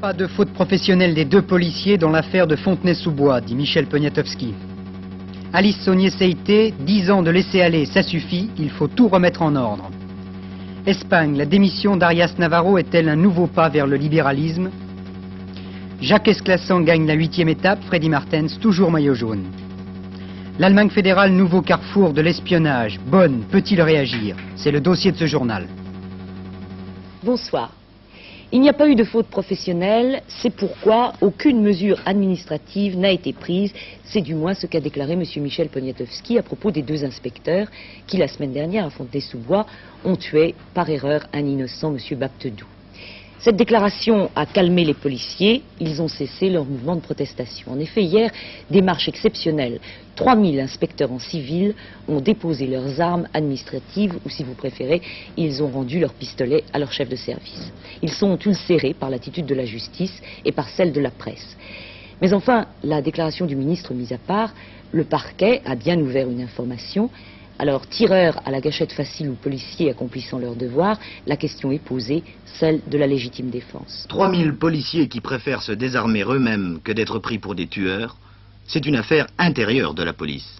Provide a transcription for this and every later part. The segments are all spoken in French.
Pas de faute professionnelle des deux policiers dans l'affaire de Fontenay-sous-Bois, dit Michel Poniatowski. Alice Saunier-Seïté, 10 ans de laisser-aller, ça suffit, il faut tout remettre en ordre. Espagne, la démission d'Arias Navarro est-elle un nouveau pas vers le libéralisme? Jacques Esclassan gagne la 8e étape, Freddy Martens, toujours maillot jaune. L'Allemagne fédérale, nouveau carrefour de l'espionnage. Bonn peut-il réagir? C'est le dossier de ce journal. Bonsoir. Il n'y a pas eu de faute professionnelle, c'est pourquoi aucune mesure administrative n'a été prise. C'est du moins ce qu'a déclaré M. Michel Poniatowski à propos des deux inspecteurs qui, la semaine dernière, à Fontenay-sous-Bois, ont tué par erreur un innocent, M. Baptedou. Cette déclaration a calmé les policiers, ils ont cessé leur mouvement de protestation. En effet, hier, démarche exceptionnelle, 3000 inspecteurs en civil ont déposé leurs armes administratives, ou si vous préférez, ils ont rendu leurs pistolets à leur chef de service. Ils sont ulcérés par l'attitude de la justice et par celle de la presse. Mais enfin, la déclaration du ministre mise à part, le parquet a bien ouvert une information. Alors, tireurs à la gâchette facile ou policiers accomplissant leur devoir, la question est posée, celle de la légitime défense. 3000 policiers qui préfèrent se désarmer eux-mêmes que d'être pris pour des tueurs, c'est une affaire intérieure de la police.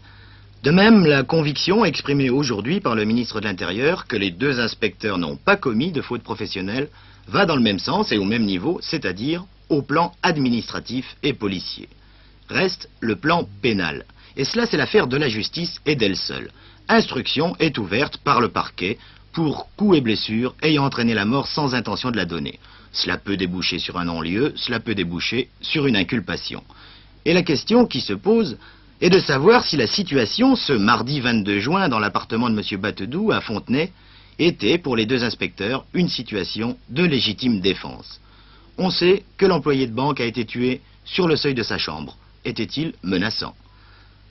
De même, la conviction exprimée aujourd'hui par le ministre de l'Intérieur que les deux inspecteurs n'ont pas commis de faute professionnelle va dans le même sens et au même niveau, c'est-à-dire au plan administratif et policier. Reste le plan pénal. Et cela, c'est l'affaire de la justice et d'elle seule. Instruction est ouverte par le parquet pour coups et blessures ayant entraîné la mort sans intention de la donner. Cela peut déboucher sur un non-lieu, cela peut déboucher sur une inculpation. Et la question qui se pose est de savoir si la situation, ce mardi 22 juin, dans l'appartement de M. Baptedou, à Fontenay, était, pour les deux inspecteurs, une situation de légitime défense. On sait que l'employé de banque a été tué sur le seuil de sa chambre. Était-il menaçant?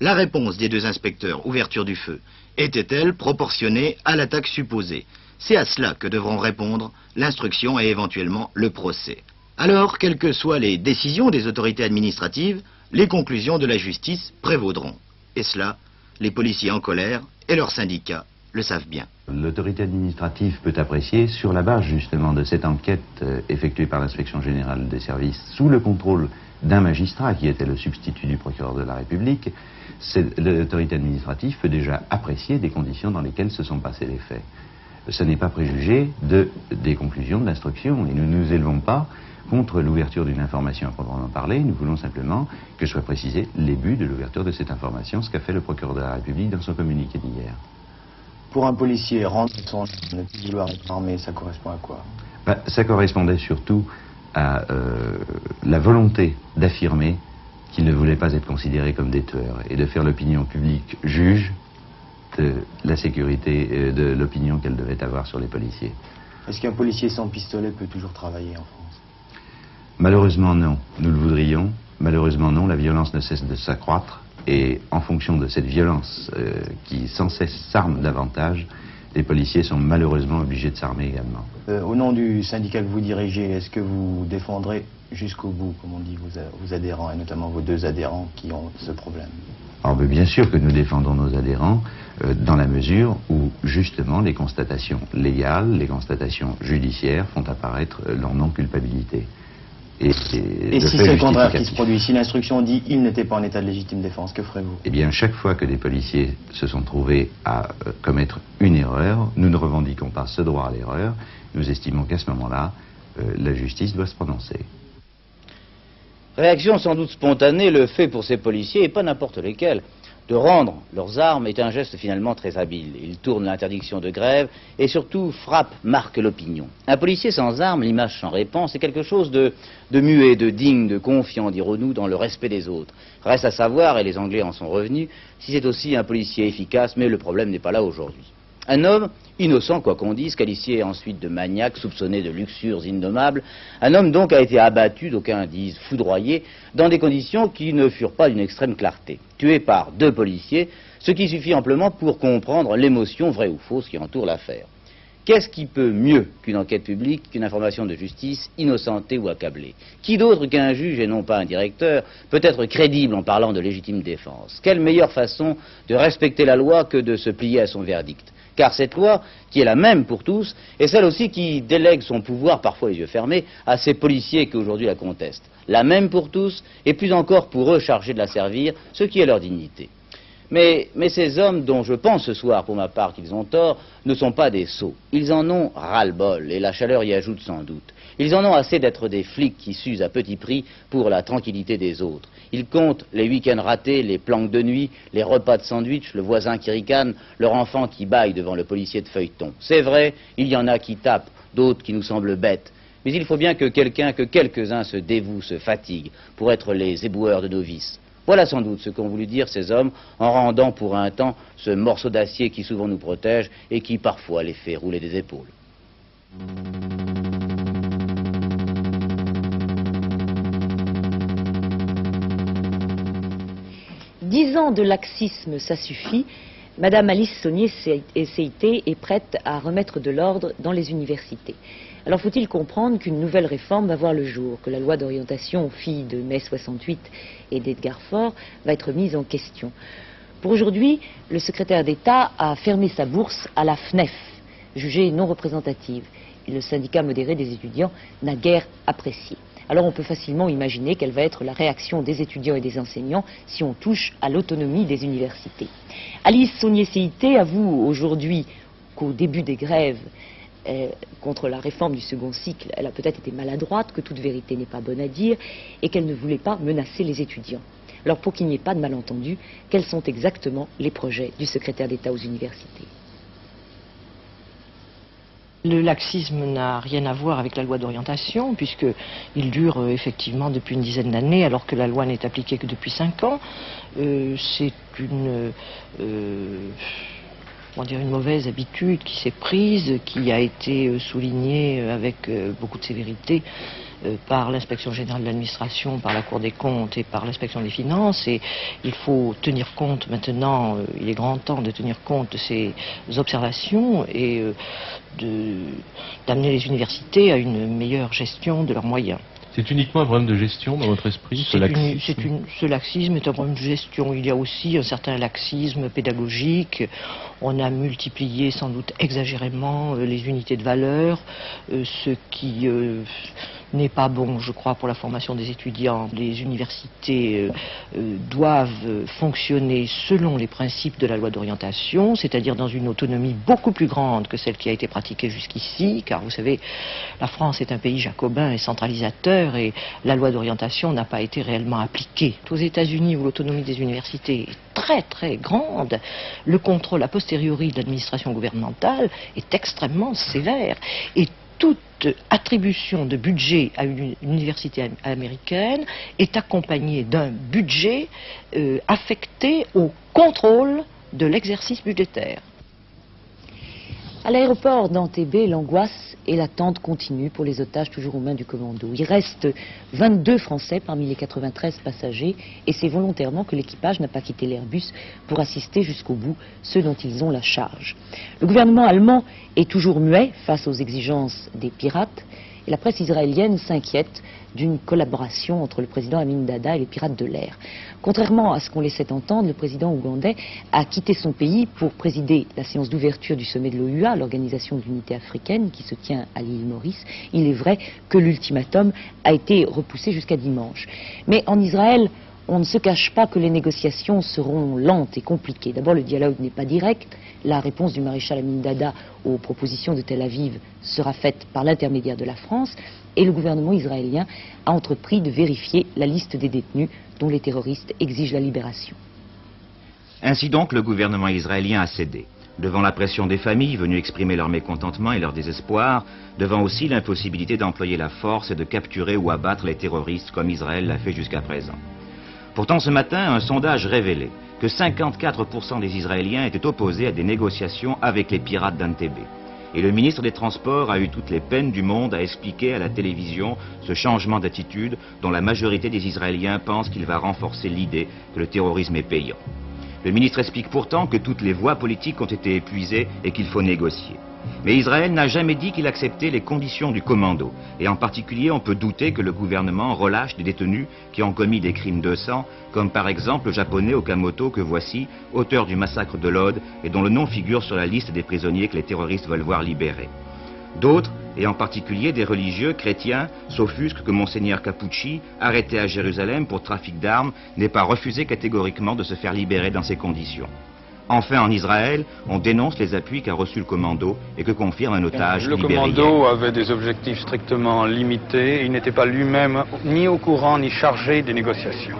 La réponse des deux inspecteurs, ouverture du feu, était-elle proportionnée à l'attaque supposée? C'est à cela que devront répondre l'instruction et éventuellement le procès. Alors, quelles que soient les décisions des autorités administratives, les conclusions de la justice prévaudront. Et cela, les policiers en colère et leurs syndicats le savent bien. L'autorité administrative peut apprécier, sur la base justement de cette enquête effectuée par l'inspection générale des services, sous le contrôle d'un magistrat qui était le substitut du procureur de la République, l'autorité administrative peut déjà apprécier des conditions dans lesquelles se sont passés les faits. Ce n'est pas préjugé des conclusions de l'instruction et nous ne nous élevons pas contre l'ouverture d'une information à proprement parler. Nous voulons simplement que soient précisés les buts de l'ouverture de cette information, ce qu'a fait le procureur de la République dans son communiqué d'hier. Pour un policier, rendre son ne plus vouloir être armé, ça correspond à quoi? Ça correspondait surtout à la volonté d'affirmer qu'ils ne voulaient pas être considérés comme des tueurs et de faire l'opinion publique juge de la sécurité de l'opinion qu'elle devait avoir sur les policiers. Est-ce qu'un policier sans pistolet peut toujours travailler en France? Malheureusement non, nous le voudrions. Malheureusement non, la violence ne cesse de s'accroître et en fonction de cette violence qui sans cesse s'arme davantage, les policiers sont malheureusement obligés de s'armer également. Au nom du syndicat que vous dirigez, est-ce que vous défendrez jusqu'au bout, comme on dit, vos adhérents, et notamment vos deux adhérents qui ont ce problème? Alors bien sûr que nous défendons nos adhérents dans la mesure où justement les constatations légales, les constatations judiciaires font apparaître leur non-culpabilité. Et si c'est le contraire qui se produit, si l'instruction dit il n'était pas en état de légitime défense, que ferez-vous? Eh bien, chaque fois que des policiers se sont trouvés à commettre une erreur, nous ne revendiquons pas ce droit à l'erreur. Nous estimons qu'à ce moment-là, la justice doit se prononcer. Réaction sans doute spontanée, le fait pour ces policiers, et pas n'importe lesquels, de rendre leurs armes est un geste finalement très habile. Ils tournent l'interdiction de grève et surtout frappent, marquent l'opinion. Un policier sans armes, l'image s'en répand, c'est quelque chose de muet, de digne, de confiant, dirons-nous, dans le respect des autres. Reste à savoir, et les Anglais en sont revenus, si c'est aussi un policier efficace, mais le problème n'est pas là aujourd'hui. Un homme innocent, quoi qu'on dise, qualifié ensuite de maniaque, soupçonné de luxures innommables, un homme donc a été abattu, d'aucuns disent foudroyé, dans des conditions qui ne furent pas d'une extrême clarté. Tué par deux policiers, ce qui suffit amplement pour comprendre l'émotion, vraie ou fausse, qui entoure l'affaire. Qu'est-ce qui peut mieux qu'une enquête publique, qu'une information de justice innocentée ou accablée? Qui d'autre qu'un juge et non pas un directeur peut être crédible en parlant de légitime défense? Quelle meilleure façon de respecter la loi que de se plier à son verdict? Car cette loi, qui est la même pour tous, est celle aussi qui délègue son pouvoir, parfois les yeux fermés, à ces policiers qui aujourd'hui la contestent. La même pour tous, et plus encore pour eux chargés de la servir, ce qui est leur dignité. Mais ces hommes dont je pense ce soir, pour ma part, qu'ils ont tort, ne sont pas des sots. Ils en ont ras-le-bol, et la chaleur y ajoute sans doute. Ils en ont assez d'être des flics qui s'usent à petit prix pour la tranquillité des autres. Ils comptent les week-ends ratés, les planques de nuit, les repas de sandwich, le voisin qui ricane, leur enfant qui bâille devant le policier de feuilleton. C'est vrai, il y en a qui tapent, d'autres qui nous semblent bêtes. Mais il faut bien que quelques-uns se dévouent, se fatiguent, pour être les éboueurs de nos vices. Voilà sans doute ce qu'ont voulu dire ces hommes en rendant pour un temps ce morceau d'acier qui souvent nous protège et qui parfois les fait rouler des épaules. 10 ans de laxisme, ça suffit. Madame Alice Saunier-Seïté est prête à remettre de l'ordre dans les universités. Alors faut-il comprendre qu'une nouvelle réforme va voir le jour, que la loi d'orientation fille de mai 68 et d'Edgar Faure va être mise en question. Pour aujourd'hui, le secrétaire d'État a fermé sa bourse à la FNEF, jugée non représentative. Et le syndicat modéré des étudiants n'a guère apprécié. Alors on peut facilement imaginer quelle va être la réaction des étudiants et des enseignants si on touche à l'autonomie des universités. Alice Saunier-Seïté avoue aujourd'hui qu'au début des grèves contre la réforme du second cycle, elle a peut-être été maladroite, que toute vérité n'est pas bonne à dire et qu'elle ne voulait pas menacer les étudiants. Alors pour qu'il n'y ait pas de malentendu, quels sont exactement les projets du secrétaire d'État aux universités ? Le laxisme n'a rien à voir avec la loi d'orientation, puisqu'il dure effectivement depuis une dizaine d'années, alors que la loi n'est appliquée que depuis 5 ans. C'est une mauvaise habitude qui s'est prise, qui a été soulignée avec beaucoup de sévérité par l'inspection générale de l'administration, par la Cour des comptes et par l'inspection des finances, et il faut tenir compte maintenant, il est grand temps de tenir compte de ces observations et d'amener les universités à une meilleure gestion de leurs moyens. C'est uniquement un problème de gestion dans votre esprit, ce laxisme? Ce laxisme est un problème de gestion. Il y a aussi un certain laxisme pédagogique. On a multiplié sans doute exagérément les unités de valeur, ce qui n'est pas bon, je crois, pour la formation des étudiants. Les universités doivent fonctionner selon les principes de la loi d'orientation, c'est-à-dire dans une autonomie beaucoup plus grande que celle qui a été pratiquée jusqu'ici, car vous savez, la France est un pays jacobin et centralisateur, et la loi d'orientation n'a pas été réellement appliquée. Aux États-Unis, où l'autonomie des universités est très très grande, le contrôle a posteriori de l'administration gouvernementale est extrêmement sévère, et toute attribution de budget à une université américaine est accompagnée d'un budget affecté au contrôle de l'exercice budgétaire. À l'aéroport d'Entebbe, l'angoisse et l'attente continuent pour les otages toujours aux mains du commando. Il reste 22 Français parmi les 93 passagers et c'est volontairement que l'équipage n'a pas quitté l'Airbus pour assister jusqu'au bout ceux dont ils ont la charge. Le gouvernement allemand est toujours muet face aux exigences des pirates et la presse israélienne s'inquiète d'une collaboration entre le président Amin Dada et les pirates de l'air. Contrairement à ce qu'on laissait entendre, le président ougandais a quitté son pays pour présider la séance d'ouverture du sommet de l'OUA, l'Organisation de l'Unité africaine, qui se tient à l'île Maurice. Il est vrai que l'ultimatum a été repoussé jusqu'à dimanche. Mais en Israël, on ne se cache pas que les négociations seront lentes et compliquées. D'abord, le dialogue n'est pas direct. La réponse du maréchal Amin Dada aux propositions de Tel Aviv sera faite par l'intermédiaire de la France. Et le gouvernement israélien a entrepris de vérifier la liste des détenus dont les terroristes exigent la libération. Ainsi donc, le gouvernement israélien a cédé. Devant la pression des familles venues exprimer leur mécontentement et leur désespoir, devant aussi l'impossibilité d'employer la force et de capturer ou abattre les terroristes comme Israël l'a fait jusqu'à présent. Pourtant, ce matin, un sondage révélait que 54% des Israéliens étaient opposés à des négociations avec les pirates d'Entebbe. Et le ministre des Transports a eu toutes les peines du monde à expliquer à la télévision ce changement d'attitude dont la majorité des Israéliens pensent qu'il va renforcer l'idée que le terrorisme est payant. Le ministre explique pourtant que toutes les voies politiques ont été épuisées et qu'il faut négocier. Mais Israël n'a jamais dit qu'il acceptait les conditions du commando. Et en particulier, on peut douter que le gouvernement relâche des détenus qui ont commis des crimes de sang, comme par exemple le japonais Okamoto que voici, auteur du massacre de Lod, et dont le nom figure sur la liste des prisonniers que les terroristes veulent voir libérés. D'autres, et en particulier des religieux chrétiens, s'offusquent que Monseigneur Capucci, arrêté à Jérusalem pour trafic d'armes, n'ait pas refusé catégoriquement de se faire libérer dans ces conditions. Enfin, en Israël, on dénonce les appuis qu'a reçu le commando et que confirme un otage libéré. Le commando avait des objectifs strictement limités. Il n'était pas lui-même ni au courant ni chargé des négociations.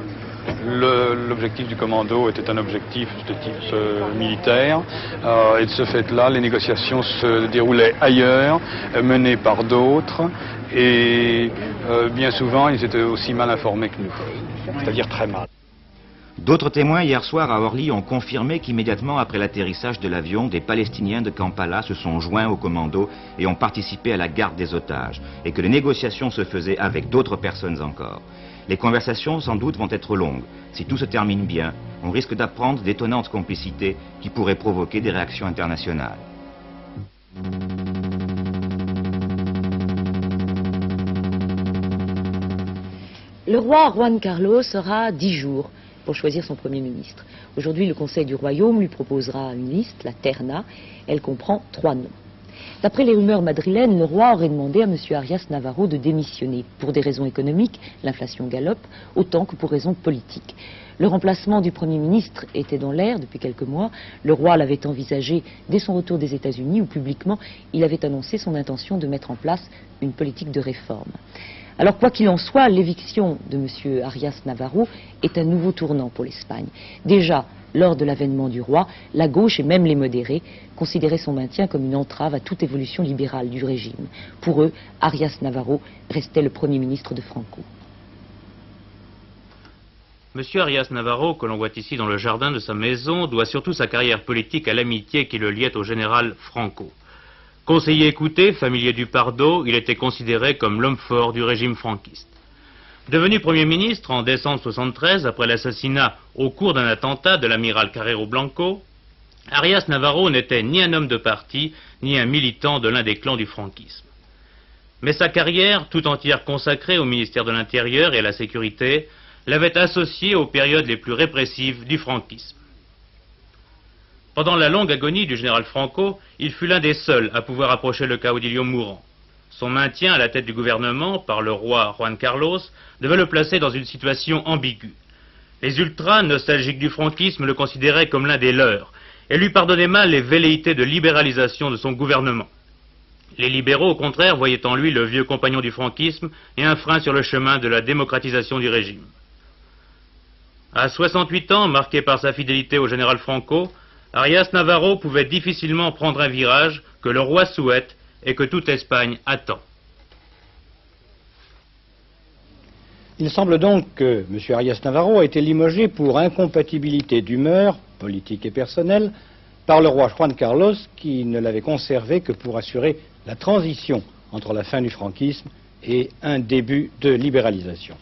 L'objectif du commando était un objectif de type militaire. Et de ce fait-là, les négociations se déroulaient ailleurs, menées par d'autres. Et bien souvent, ils étaient aussi mal informés que nous, c'est-à-dire très mal. D'autres témoins hier soir à Orly ont confirmé qu'immédiatement après l'atterrissage de l'avion, des Palestiniens de Kampala se sont joints au commando et ont participé à la garde des otages, et que les négociations se faisaient avec d'autres personnes encore. Les conversations sans doute vont être longues. Si tout se termine bien, on risque d'apprendre d'étonnantes complicités qui pourraient provoquer des réactions internationales. Le roi Juan Carlos aura 10 jours pour choisir son Premier ministre. Aujourd'hui, le Conseil du Royaume lui proposera une liste, la Terna. Elle comprend 3 noms. D'après les rumeurs madrilènes, le roi aurait demandé à M. Arias Navarro de démissionner, pour des raisons économiques, l'inflation galope, autant que pour raisons politiques. Le remplacement du Premier ministre était dans l'air depuis quelques mois. Le roi l'avait envisagé dès son retour des États-Unis, où publiquement il avait annoncé son intention de mettre en place une politique de réforme. Alors, quoi qu'il en soit, l'éviction de M. Arias Navarro est un nouveau tournant pour l'Espagne. Déjà, lors de l'avènement du roi, la gauche et même les modérés considéraient son maintien comme une entrave à toute évolution libérale du régime. Pour eux, Arias Navarro restait le Premier ministre de Franco. Monsieur Arias Navarro, que l'on voit ici dans le jardin de sa maison, doit surtout sa carrière politique à l'amitié qui le liait au général Franco. Conseiller écouté, familier du Pardo, il était considéré comme l'homme fort du régime franquiste. Devenu Premier ministre en décembre 1973, après l'assassinat au cours d'un attentat de l'amiral Carrero Blanco, Arias Navarro n'était ni un homme de parti, ni un militant de l'un des clans du franquisme. Mais sa carrière, tout entière consacrée au ministère de l'Intérieur et à la Sécurité, l'avait associé aux périodes les plus répressives du franquisme. Pendant la longue agonie du général Franco, il fut l'un des seuls à pouvoir approcher le caudillo mourant. Son maintien à la tête du gouvernement par le roi Juan Carlos devait le placer dans une situation ambiguë. Les ultras nostalgiques du franquisme le considéraient comme l'un des leurs et lui pardonnaient mal les velléités de libéralisation de son gouvernement. Les libéraux, au contraire, voyaient en lui le vieux compagnon du franquisme et un frein sur le chemin de la démocratisation du régime. À 68 ans, marqué par sa fidélité au général Franco, Arias Navarro pouvait difficilement prendre un virage que le roi souhaite et que toute l'Espagne attend. Il semble donc que M. Arias Navarro a été limogé pour incompatibilité d'humeur, politique et personnelle, par le roi Juan Carlos, qui ne l'avait conservé que pour assurer la transition entre la fin du franquisme et un début de libéralisation.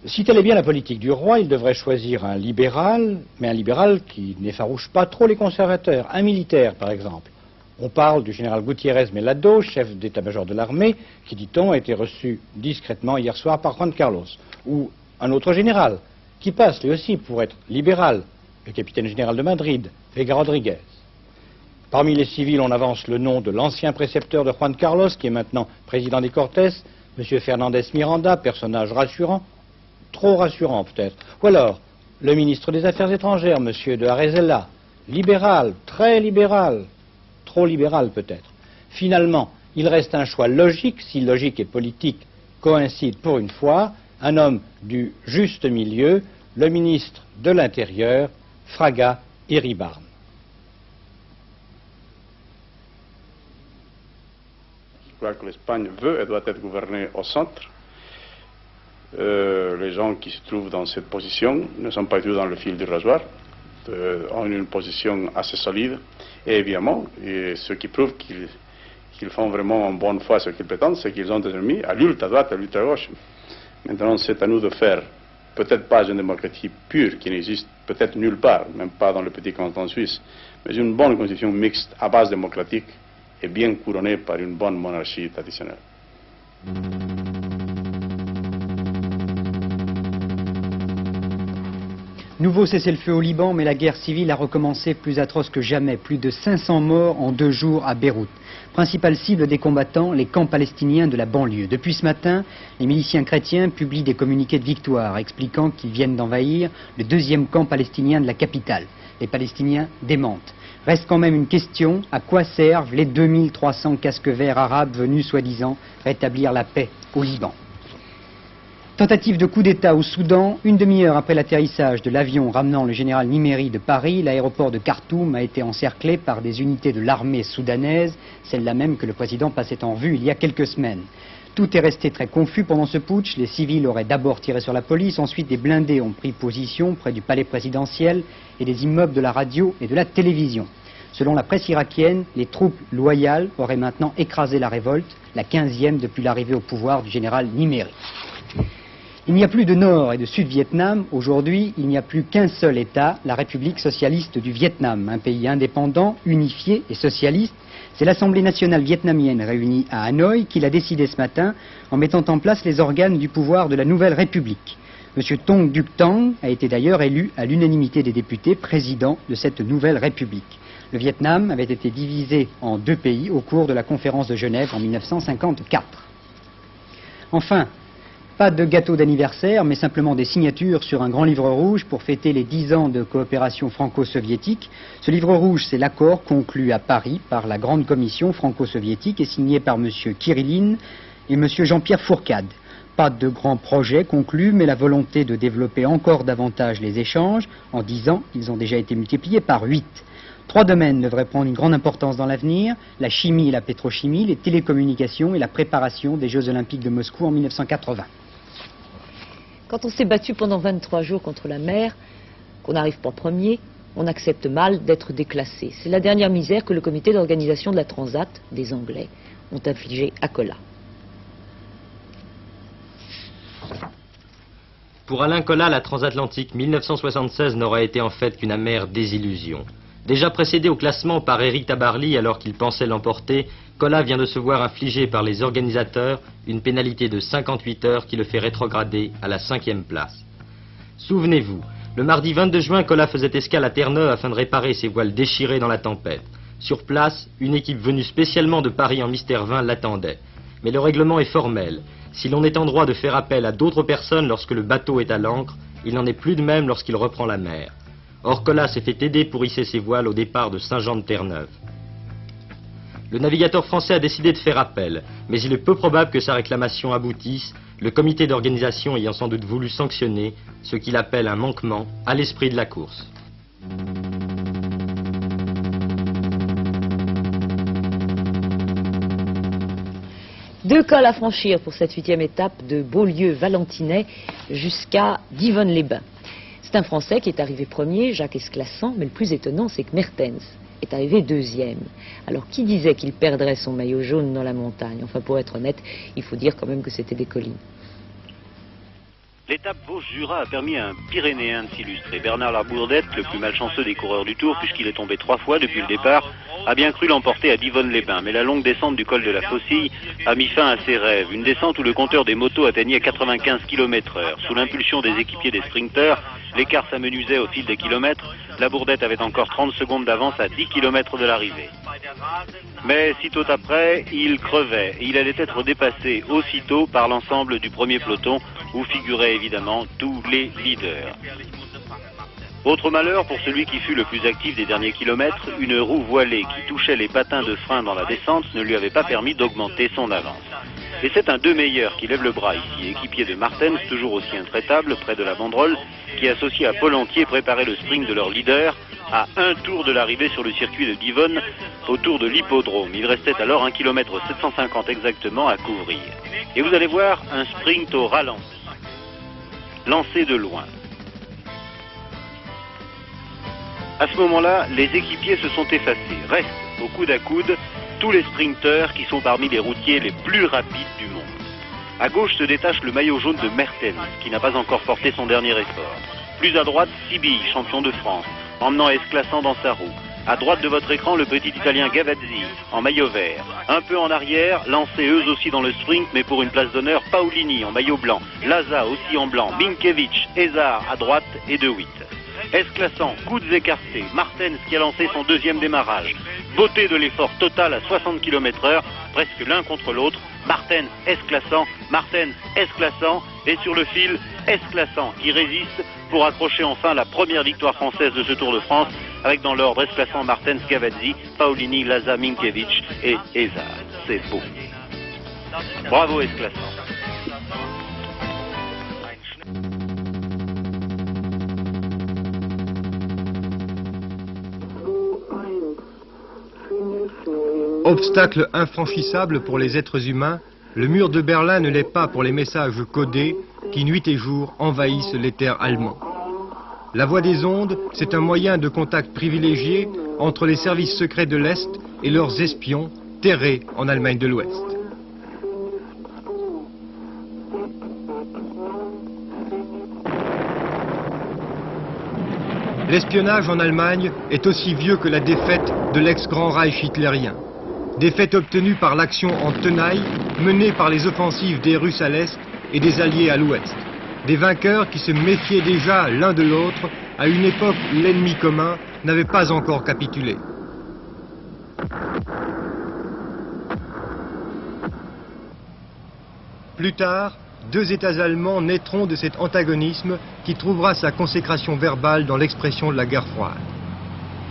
Si telle est bien la politique du roi, il devrait choisir un libéral, mais un libéral qui n'effarouche pas trop les conservateurs, un militaire par exemple. On parle du général Gutiérrez Melado, chef d'état-major de l'armée, qui, dit-on, a été reçu discrètement hier soir par Juan Carlos. Ou un autre général, qui passe lui aussi pour être libéral, le capitaine général de Madrid, Vega Rodriguez. Parmi les civils, on avance le nom de l'ancien précepteur de Juan Carlos, qui est maintenant président des Cortes, M. Fernandez Miranda, personnage rassurant, trop rassurant peut-être. Ou alors, le ministre des Affaires étrangères, M. de Arezela, libéral, très libéral, trop libéral peut-être. Finalement, il reste un choix logique, si logique et politique coïncident pour une fois, un homme du juste milieu, le ministre de l'Intérieur, Fraga Iribarne. Je crois que l'Espagne veut et doit être gouvernée au centre. Les gens qui se trouvent dans cette position ne sont pas du tout dans le fil du rasoir, ont une position assez solide. Et évidemment, ce qui prouve qu'ils font vraiment en bonne foi ce qu'ils prétendent, c'est qu'ils ont des ennemis à l'ultra-droite et à l'ultra-gauche. Maintenant, c'est à nous de faire, peut-être pas une démocratie pure qui n'existe peut-être nulle part, même pas dans le petit canton suisse, mais une bonne constitution mixte à base démocratique et bien couronné par une bonne monarchie traditionnelle. Nouveau cessez-le-feu au Liban, mais la guerre civile a recommencé plus atroce que jamais. Plus de 500 morts en 2 jours à Beyrouth. Principale cible des combattants, les camps palestiniens de la banlieue. Depuis ce matin, les miliciens chrétiens publient des communiqués de victoire, expliquant qu'ils viennent d'envahir le 2e camp palestinien de la capitale. Les Palestiniens démentent. Reste quand même une question, à quoi servent les 2300 casques verts arabes venus soi-disant rétablir la paix au Liban? Tentative de coup d'État au Soudan, une demi-heure après l'atterrissage de l'avion ramenant le général Nimeri de Paris, l'aéroport de Khartoum a été encerclé par des unités de l'armée soudanaise, celle-là même que le président passait en vue il y a quelques semaines. Tout est resté très confus pendant ce putsch. Les civils auraient d'abord tiré sur la police, ensuite des blindés ont pris position près du palais présidentiel et des immeubles de la radio et de la télévision. Selon la presse irakienne, les troupes loyales auraient maintenant écrasé la révolte, la 15e depuis l'arrivée au pouvoir du général Nimeri. Il n'y a plus de Nord et de Sud-Vietnam. Aujourd'hui, il n'y a plus qu'un seul État, la République socialiste du Vietnam, un pays indépendant, unifié et socialiste. C'est l'Assemblée nationale vietnamienne réunie à Hanoï qui l'a décidé ce matin en mettant en place les organes du pouvoir de la nouvelle République. M. Tong Duc Tang a été d'ailleurs élu à l'unanimité des députés président de cette nouvelle République. Le Vietnam avait été divisé en 2 pays au cours de la conférence de Genève en 1954. Enfin, pas de gâteau d'anniversaire, mais simplement des signatures sur un grand livre rouge pour fêter les 10 ans de coopération franco-soviétique. Ce livre rouge, c'est l'accord conclu à Paris par la Grande Commission franco-soviétique et signé par M. Kirillin et M. Jean-Pierre Fourcade. Pas de grands projets conclus, mais la volonté de développer encore davantage les échanges. En 10 ans, ils ont déjà été multipliés par 8. 3 domaines devraient prendre une grande importance dans l'avenir, la chimie et la pétrochimie, les télécommunications et la préparation des Jeux Olympiques de Moscou en 1980. Quand on s'est battu pendant 23 jours contre la mer, qu'on n'arrive pas premier, on accepte mal d'être déclassé. C'est la dernière misère que le comité d'organisation de la Transat, des Anglais, ont infligée à Kola. Pour Alain Kola, la transatlantique 1976 n'aura été en fait qu'une amère désillusion. Déjà précédé au classement par Eric Tabarly alors qu'il pensait l'emporter, Kola vient de se voir infliger par les organisateurs une pénalité de 58 heures qui le fait rétrograder à la 5e place. Souvenez-vous, le mardi 22 juin, Kola faisait escale à Terre-Neuve afin de réparer ses voiles déchirées dans la tempête. Sur place, une équipe venue spécialement de Paris en Mystère 20 l'attendait. Mais le règlement est formel. Si l'on est en droit de faire appel à d'autres personnes lorsque le bateau est à l'ancre, il n'en est plus de même lorsqu'il reprend la mer. Or, Kola s'est fait aider pour hisser ses voiles au départ de Saint-Jean-de-Terre-Neuve. Le navigateur français a décidé de faire appel, mais il est peu probable que sa réclamation aboutisse, le comité d'organisation ayant sans doute voulu sanctionner ce qu'il appelle un manquement à l'esprit de la course. Deux cols à franchir pour cette 8e étape de Beaulieu-Valentinais jusqu'à Divonne-les-Bains. C'est un Français qui est arrivé premier, Jacques Esclassan, mais le plus étonnant, c'est que Mertens est arrivé 2e. Alors, qui disait qu'il perdrait son maillot jaune dans la montagne? Enfin, pour être honnête, il faut dire quand même que c'était des collines. L'étape Vosges-Jura a permis à un Pyrénéen de s'illustrer. Bernard Labourdette, le plus malchanceux des coureurs du Tour, puisqu'il est tombé 3 fois depuis le départ, a bien cru l'emporter à Divonne-les-Bains. Mais la longue descente du col de la Faucille a mis fin à ses rêves. Une descente où le compteur des motos atteignait 95 km/h. Sous l'impulsion des équipiers des sprinteurs, l'écart s'amenuisait au fil des kilomètres. Labourdette avait encore 30 secondes d'avance à 10 km de l'arrivée. Mais sitôt après, il crevait et il allait être dépassé aussitôt par l'ensemble du premier peloton où figuraient évidemment tous les leaders. Autre malheur pour celui qui fut le plus actif des derniers kilomètres, une roue voilée qui touchait les patins de frein dans la descente ne lui avait pas permis d'augmenter son avance. Et c'est un deux meilleurs qui lève le bras ici, équipier de Martens, toujours aussi intraitable, près de la banderole, qui associé à Paul Anquier préparait le sprint de leur leader à un tour de l'arrivée sur le circuit de Divonne, autour de l'hippodrome. Il restait alors 1 km 750 exactement à couvrir. Et vous allez voir un sprint au ralenti, lancé de loin. À ce moment-là, les équipiers se sont effacés. Restent au coude à coude tous les sprinteurs qui sont parmi les routiers les plus rapides du monde. À gauche se détache le maillot jaune de Mertens, qui n'a pas encore porté son dernier effort. Plus à droite, Sibille, champion de France, emmenant Esclassan dans sa roue. À droite de votre écran, le petit Italien Gavazzi, en maillot vert. Un peu en arrière, lancés eux aussi dans le sprint, mais pour une place d'honneur, Paolini en maillot blanc. Laza aussi en blanc. Minkiewicz, Ezard à droite et De Witt. S-classant, coudes écartés, Martens qui a lancé son deuxième démarrage. Beauté de l'effort total à 60 km/h, presque l'un contre l'autre. Martens, S-classant, Martens, S-classant, et sur le fil, S-classant qui résiste pour accrocher enfin la première victoire française de ce Tour de France, avec dans l'ordre S-classant Martens, Gavazzi, Paolini, Laza, Minkiewicz et Ezard. C'est beau. Bravo S-classant. Obstacle infranchissable pour les êtres humains, le mur de Berlin ne l'est pas pour les messages codés qui nuit et jour envahissent les terres allemands. La voie des ondes, c'est un moyen de contact privilégié entre les services secrets de l'Est et leurs espions terrés en Allemagne de l'Ouest. L'espionnage en Allemagne est aussi vieux que la défaite de l'ex-grand Reich hitlérien. Défaite obtenue par l'action en tenaille menée par les offensives des Russes à l'Est et des Alliés à l'Ouest. Des vainqueurs qui se méfiaient déjà l'un de l'autre à une époque où l'ennemi commun n'avait pas encore capitulé. Plus tard, deux États allemands naîtront de cet antagonisme qui trouvera sa consécration verbale dans l'expression de la guerre froide.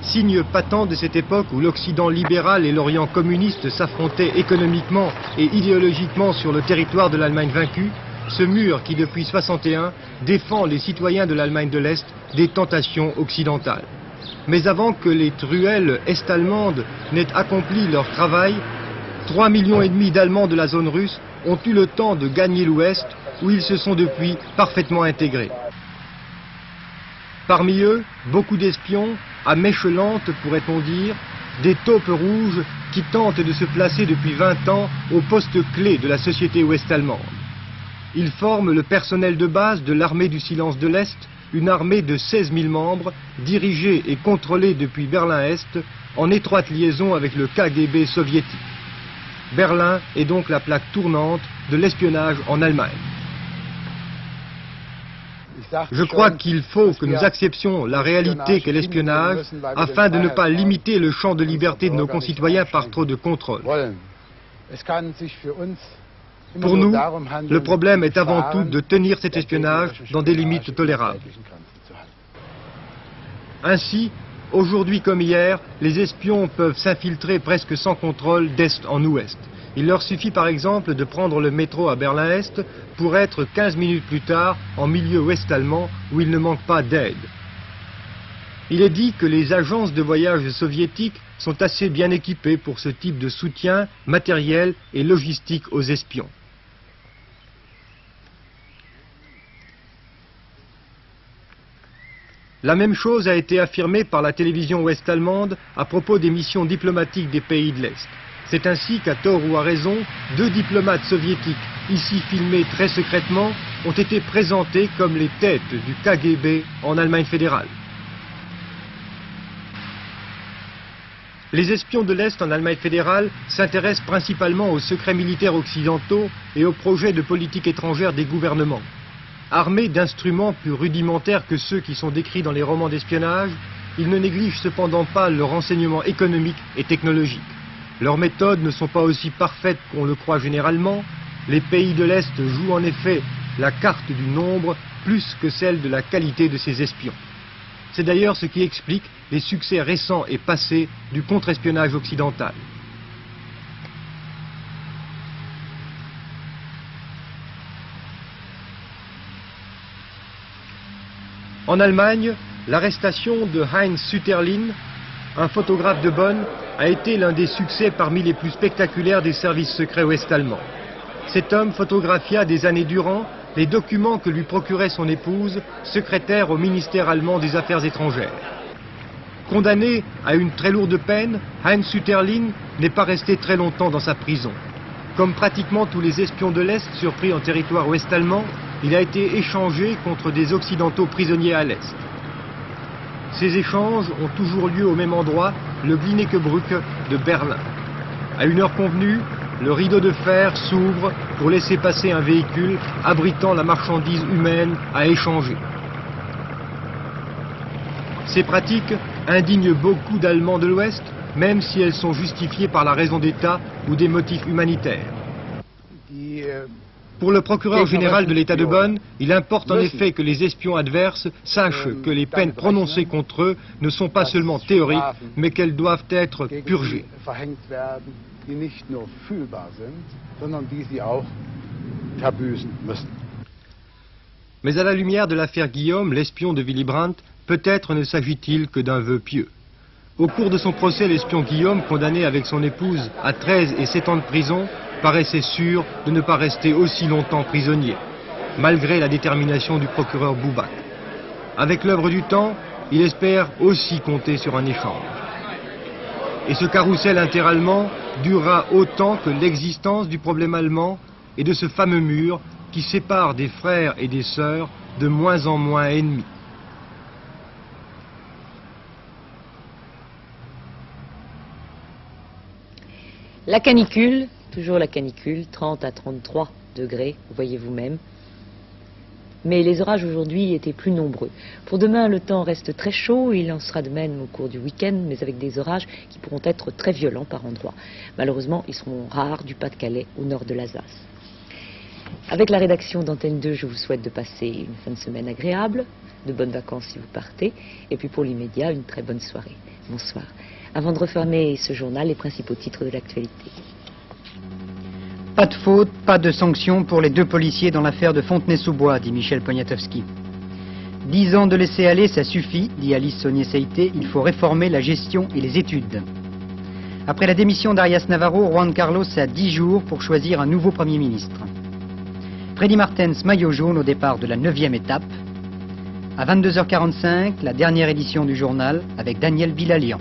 Signe patent de cette époque où l'Occident libéral et l'Orient communiste s'affrontaient économiquement et idéologiquement sur le territoire de l'Allemagne vaincue, ce mur qui depuis 1961 défend les citoyens de l'Allemagne de l'Est des tentations occidentales. Mais avant que les truelles est-allemandes n'aient accompli leur travail, 3,5 millions d'Allemands de la zone russe ont eu le temps de gagner l'Ouest, où ils se sont depuis parfaitement intégrés. Parmi eux, beaucoup d'espions, à mèche lente pourrait-on dire, des taupes rouges qui tentent de se placer depuis 20 ans au poste clé de la société ouest-allemande. Ils forment le personnel de base de l'armée du silence de l'Est, une armée de 16 000 membres, dirigée et contrôlée depuis Berlin-Est, en étroite liaison avec le KGB soviétique. Berlin est donc la plaque tournante de l'espionnage en Allemagne. Je crois qu'il faut que nous acceptions la réalité qu'est l'espionnage afin de ne pas limiter le champ de liberté de nos concitoyens par trop de contrôle. Pour nous, le problème est avant tout de tenir cet espionnage dans des limites tolérables. Ainsi, aujourd'hui comme hier, les espions peuvent s'infiltrer presque sans contrôle d'est en ouest. Il leur suffit par exemple de prendre le métro à Berlin-Est pour être 15 minutes plus tard en milieu ouest-allemand où il ne manque pas d'aide. Il est dit que les agences de voyage soviétiques sont assez bien équipées pour ce type de soutien matériel et logistique aux espions. La même chose a été affirmée par la télévision ouest-allemande à propos des missions diplomatiques des pays de l'Est. C'est ainsi qu'à tort ou à raison, 2 diplomates soviétiques, ici filmés très secrètement, ont été présentés comme les têtes du KGB en Allemagne fédérale. Les espions de l'Est en Allemagne fédérale s'intéressent principalement aux secrets militaires occidentaux et aux projets de politique étrangère des gouvernements. Armés d'instruments plus rudimentaires que ceux qui sont décrits dans les romans d'espionnage, ils ne négligent cependant pas le renseignement économique et technologique. Leurs méthodes ne sont pas aussi parfaites qu'on le croit généralement. Les pays de l'Est jouent en effet la carte du nombre plus que celle de la qualité de ces espions. C'est d'ailleurs ce qui explique les succès récents et passés du contre-espionnage occidental. En Allemagne, l'arrestation de Heinz Süterlin, un photographe de Bonn, a été l'un des succès parmi les plus spectaculaires des services secrets ouest-allemands. Cet homme photographia des années durant les documents que lui procurait son épouse, secrétaire au ministère allemand des Affaires étrangères. Condamné à une très lourde peine, Heinz Süterlin n'est pas resté très longtemps dans sa prison. Comme pratiquement tous les espions de l'Est surpris en territoire ouest-allemand, il a été échangé contre des Occidentaux prisonniers à l'Est. Ces échanges ont toujours lieu au même endroit, le Glinekebrücke de Berlin. À une heure convenue, le rideau de fer s'ouvre pour laisser passer un véhicule abritant la marchandise humaine à échanger. Ces pratiques indignent beaucoup d'Allemands de l'Ouest, même si elles sont justifiées par la raison d'État ou des motifs humanitaires. Pour le procureur général de l'État de Bonn, il importe en effet que les espions adverses sachent que les peines prononcées contre eux ne sont pas seulement théoriques, mais qu'elles doivent être purgées. Mais à la lumière de l'affaire Guillaume, l'espion de Willy Brandt, peut-être ne s'agit-il que d'un vœu pieux. Au cours de son procès, l'espion Guillaume, condamné avec son épouse à 13 et 7 ans de prison, paraissait sûr de ne pas rester aussi longtemps prisonnier, malgré la détermination du procureur Buback. Avec l'œuvre du temps, il espère aussi compter sur un échange. Et ce carrousel interallemand durera autant que l'existence du problème allemand et de ce fameux mur qui sépare des frères et des sœurs de moins en moins ennemis. La canicule, toujours la canicule, 30 à 33 degrés, vous voyez vous-même. Mais les orages aujourd'hui étaient plus nombreux. Pour demain, le temps reste très chaud, il en sera de même au cours du week-end, mais avec des orages qui pourront être très violents par endroits. Malheureusement, ils seront rares du Pas-de-Calais au nord de l'Alsace. Avec la rédaction d'Antenne 2, je vous souhaite de passer une fin de semaine agréable, de bonnes vacances si vous partez, et puis pour l'immédiat, une très bonne soirée. Bonsoir. Avant de refermer ce journal, les principaux titres de l'actualité. Pas de faute, pas de sanction pour les 2 policiers dans l'affaire de Fontenay-sous-Bois, dit Michel Poniatowski. 10 ans de laisser aller, ça suffit, dit Alice Saugnier-Seïté, il faut réformer la gestion et les études. Après la démission d'Arias Navarro, Juan Carlos a 10 jours pour choisir un nouveau Premier ministre. Freddy Martens, maillot jaune au départ de la 9e étape. À 22h45, la dernière édition du journal avec Daniel Bilalian.